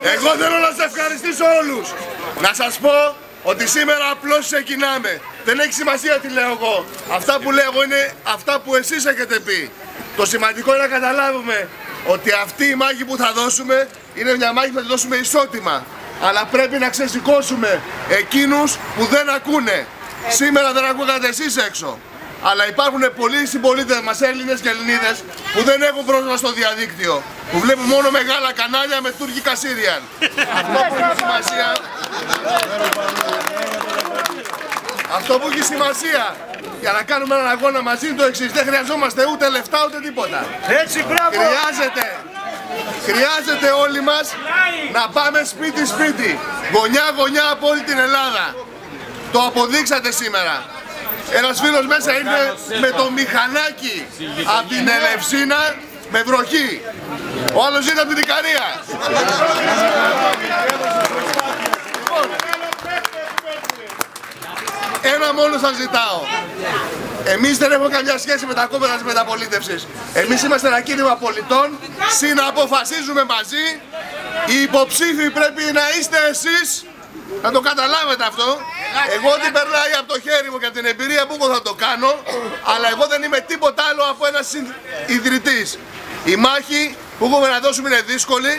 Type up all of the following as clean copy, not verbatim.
Εγώ θέλω να σας ευχαριστήσω όλους. Να σας πω ότι σήμερα απλώς ξεκινάμε. Δεν έχει σημασία τι λέω εγώ. Αυτά που λέω είναι αυτά που εσείς έχετε πει. Το σημαντικό είναι να καταλάβουμε ότι αυτή η μάχη που θα δώσουμε είναι μια μάχη που θα τη δώσουμε ισότιμα. Αλλά πρέπει να ξεσηκώσουμε εκείνους που δεν ακούνε. Σήμερα δεν ακούγατε εσείς έξω. Αλλά υπάρχουν πολλοί συμπολίτες μας, Έλληνες και Ελληνίδες, που δεν έχουν πρόσβαση στο διαδίκτυο. Που βλέπουν μόνο μεγάλα κανάλια με τουρκικά σύριαλ. Αυτό που έχει σημασία για να κάνουμε έναν αγώνα μαζί είναι το εξής. Δεν χρειαζόμαστε ούτε λεφτά ούτε τίποτα. Έτσι, μπράβο! Χρειάζεται όλοι μας να πάμε σπίτι-σπίτι, γωνιά-γωνιά από όλη την Ελλάδα. Το αποδείξατε σήμερα. Ένας φίλος μέσα ήρθε με το μηχανάκι από την Ελευσίνα με βροχή. Ο άλλος ήρθε από την Ικαρία. Ένα μόνο σας ζητάω. Εμείς δεν έχουμε καμιά σχέση με τα κόμματα της μεταπολίτευσης. Εμείς είμαστε ένα κίνημα πολιτών, συναποφασίζουμε μαζί. Οι υποψήφοι πρέπει να είστε εσείς. Να το καταλάβετε αυτό. Εγώ ό,τι περνάει από το χέρι μου και από την εμπειρία που έχω θα το κάνω. Αλλά εγώ δεν είμαι τίποτα άλλο από ένας ιδρυτής. Η μάχη που έχουμε να δώσουμε είναι δύσκολη.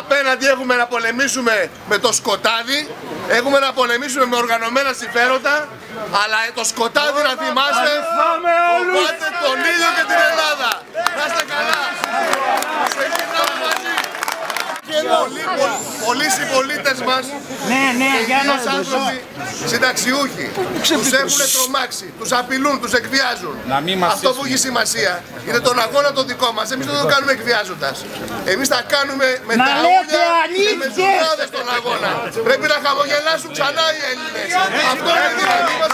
Απέναντι έχουμε να πολεμήσουμε με το σκοτάδι. Έχουμε να πολεμήσουμε με οργανωμένα συμφέροντα. Αλλά το σκοτάδι, να θυμάστε, φοβάται τον ήλιο και την Ελλάδα. Να είστε καλά. Ξεκινάμε μαζί. Πολλοί συμπολίτες μας, ως άνθρωποι συνταξιούχοι, τους έχουν τρομάξει, τους απειλούν, τους εκβιάζουν. Αυτό που έχει σημασία είναι τον αγώνα το δικό μας. Εμείς δεν το κάνουμε εκβιάζοντας. Εμείς θα κάνουμε με τα ούλια και με ζουράδες τον αγώνα. Πρέπει να χαμογελάσουν ξανά οι Έλληνες. Αυτό είναι η δύναμή μας.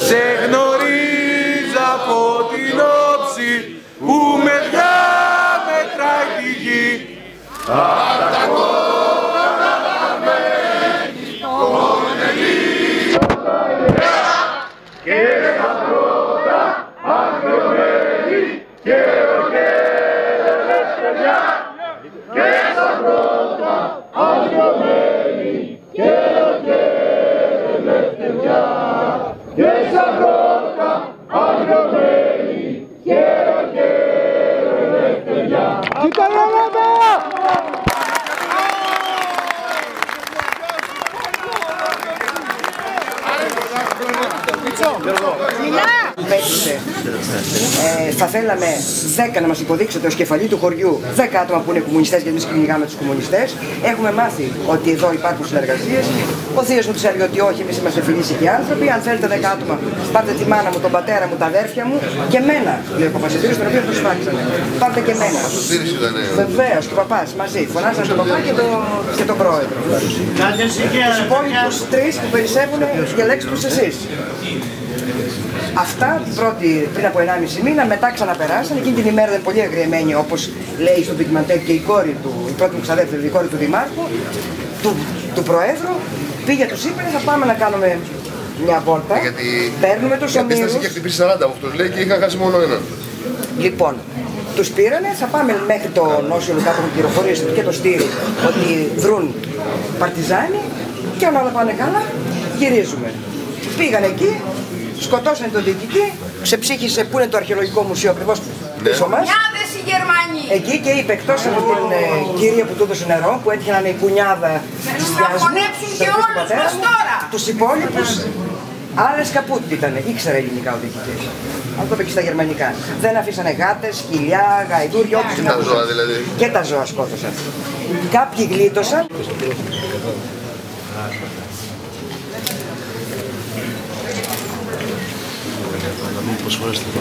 Σε γνωρίζω από την όψη που μεριά μετράει τη γη. Απ' τα κόμματα μένει κονελή και τα πρώτα αγριωμένη και ο ελευθεριά και τα πρώτα αγριωμένη και ο ελευθεριά. Και σαν πρώτα αγριωμένη χαίρο και ελευθεριά. Κοίτα Ελλάδα! Θα θέλαμε 10 να μας υποδείξετε ως κεφαλή του χωριού 10 άτομα που είναι κομμουνιστές, γιατί εμείς κυνηγάμε τους κομμουνιστές. Έχουμε μάθει ότι εδώ υπάρχουν συνεργασίες. Ο θείος μου τους έλεγε ότι όχι, εμείς είμαστε φιλήσικοι άνθρωποι. Αν θέλετε 10 άτομα, πάρτε τη μάνα μου, τον πατέρα μου, τα αδέρφια μου και εμένα, λέει ο Παπασιτήρης, τον οποίο τους φάξανε. Πάρτε και εμένα. Βεβαίως, και ο παπάς μαζί. Φωνάσαν τον παπά και τον πρόεδρο. Τους υπόλοιπους 3 που περισσεύουν διαλέξτε τους εσείς. Αυτά την πρώτη πριν από 1,5 μήνα, μετά ξαναπεράσαν. Εκείνη την ημέρα ήταν πολύ αγριεμένη, όπως λέει στο ντοκιμαντέρ και η κόρη του, η πρώτη μου ξαδέρφη, η κόρη του Δημάρχου, του Προέδρου. Πήγε, τους είπε, θα πάμε να κάνουμε μια βόλτα. Παίρνουμε τους ομίλους. Γιατί είχε χτυπήσει 40 από αυτούς, λέει, και είχα χάσει μόνο έναν. Λοιπόν, τους πήρανε, θα πάμε μέχρι το Νόσιο Λουκά που έχουν πληροφορίες και το Στήρι ότι δρούν παρτιζάνοι και αν όλα πάνε καλά, γυρίζουμε. Πήγαν εκεί. Σκοτώσανε τον διοικητή, ξεψύχησε που είναι το αρχαιολογικό μουσείο ακριβώς πίσω μας. Κουνιάδες οι Γερμανοί. Εκεί και είπε, εκτός από την κυρία που του έδωσε νερό, που έτυχε να είναι η κουνιάδα της γιάς μου, και όλους μας τώρα. τους υπόλοιπους, άλλες καπούτ ήταν, ήξερε ελληνικά ο διοικητής. Αυτό το είπε και στα γερμανικά. Δεν αφήσανε γάτες, σκυλιά, γαϊδούρια, ό,τι και τα ζώα δηλαδή. Και τα ζώα σκότωσαν. Κάποιοι γλίτωσαν. Πώς φορές θα το